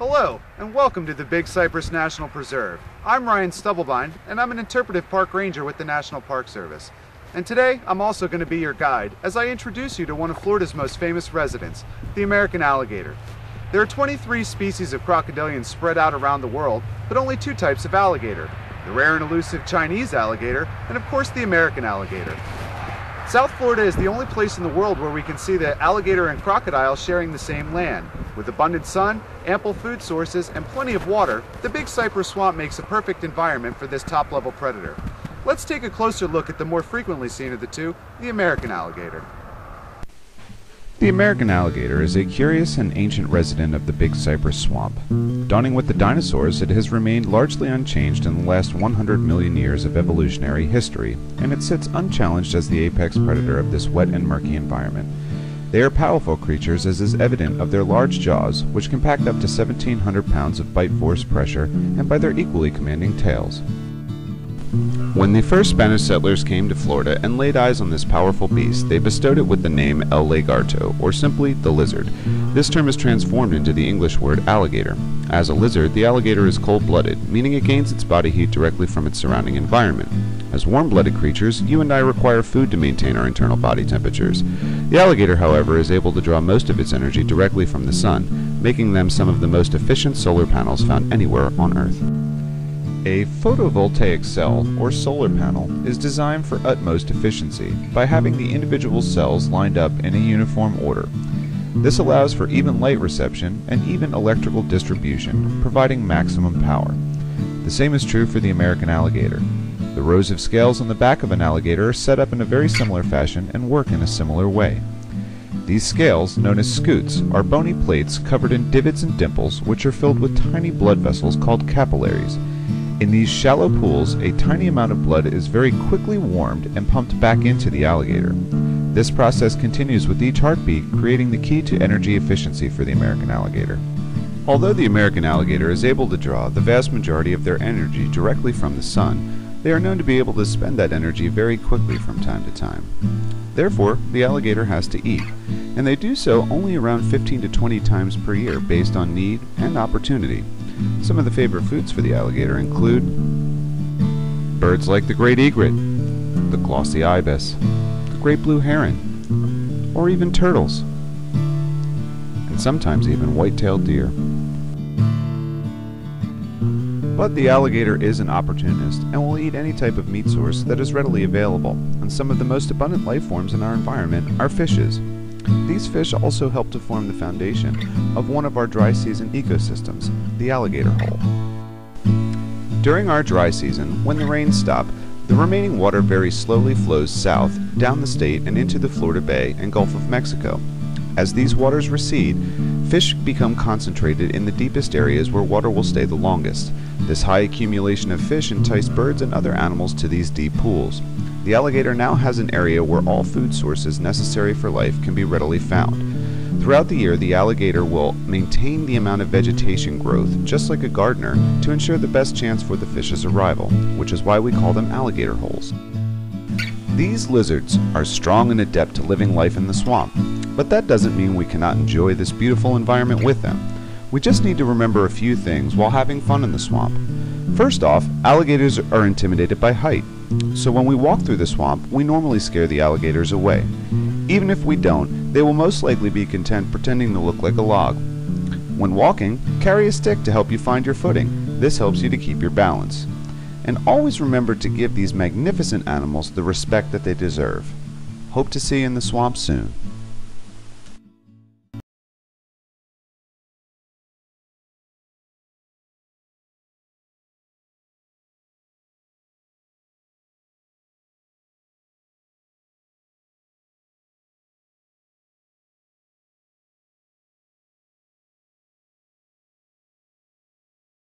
Hello, and welcome to the Big Cypress National Preserve. I'm Ryan Stubblebine, and I'm an interpretive park ranger with the National Park Service. And today, I'm also going to be your guide as I introduce you to one of Florida's most famous residents, the American alligator. There are 23 species of crocodilians spread out around the world, but only two types of alligator: the rare and elusive Chinese alligator, and of course the American alligator. South Florida is the only place in the world where we can see the alligator and crocodile sharing the same land. With abundant sun, ample food sources, and plenty of water, the Big Cypress Swamp makes a perfect environment for this top-level predator. Let's take a closer look at the more frequently seen of the two, the American alligator. The American alligator is a curious and ancient resident of the Big Cypress Swamp. Dawning with the dinosaurs, it has remained largely unchanged in the last 100 million years of evolutionary history, and it sits unchallenged as the apex predator of this wet and murky environment. They are powerful creatures, as is evident of their large jaws, which can pack up to 1,700 pounds of bite force pressure, and by their equally commanding tails. When the first Spanish settlers came to Florida and laid eyes on this powerful beast, they bestowed it with the name El Lagarto, or simply the lizard. This term is transformed into the English word alligator. As a lizard, the alligator is cold-blooded, meaning it gains its body heat directly from its surrounding environment. As warm-blooded creatures, you and I require food to maintain our internal body temperatures. The alligator, however, is able to draw most of its energy directly from the sun, making them some of the most efficient solar panels found anywhere on Earth. A photovoltaic cell, or solar panel, is designed for utmost efficiency by having the individual cells lined up in a uniform order. This allows for even light reception and even electrical distribution, providing maximum power. The same is true for the American alligator. The rows of scales on the back of an alligator are set up in a very similar fashion and work in a similar way. These scales, known as scutes, are bony plates covered in divots and dimples which are filled with tiny blood vessels called capillaries. In these shallow pools, a tiny amount of blood is very quickly warmed and pumped back into the alligator. This process continues with each heartbeat, creating the key to energy efficiency for the American alligator. Although the American alligator is able to draw the vast majority of their energy directly from the sun, they are known to be able to spend that energy very quickly from time to time. Therefore, the alligator has to eat, and they do so only around 15 to 20 times per year based on need and opportunity. Some of the favorite foods for the alligator include birds like the great egret, the glossy ibis, the great blue heron, or even turtles, and sometimes even white-tailed deer. But the alligator is an opportunist and will eat any type of meat source that is readily available, and some of the most abundant life forms in our environment are fishes. These fish also help to form the foundation of one of our dry season ecosystems, the alligator hole. During our dry season, when the rains stop, the remaining water very slowly flows south, down the state and into the Florida Bay and Gulf of Mexico. As these waters recede, fish become concentrated in the deepest areas where water will stay the longest. This high accumulation of fish entice birds and other animals to these deep pools. The alligator now has an area where all food sources necessary for life can be readily found. Throughout the year, the alligator will maintain the amount of vegetation growth, just like a gardener, to ensure the best chance for the fish's arrival, which is why we call them alligator holes. These lizards are strong and adept to living life in the swamp, but that doesn't mean we cannot enjoy this beautiful environment with them. We just need to remember a few things while having fun in the swamp. First off, alligators are intimidated by height. So when we walk through the swamp, we normally scare the alligators away. Even if we don't, they will most likely be content pretending to look like a log. When walking, carry a stick to help you find your footing. This helps you to keep your balance. And always remember to give these magnificent animals the respect that they deserve. Hope to see you in the swamp soon.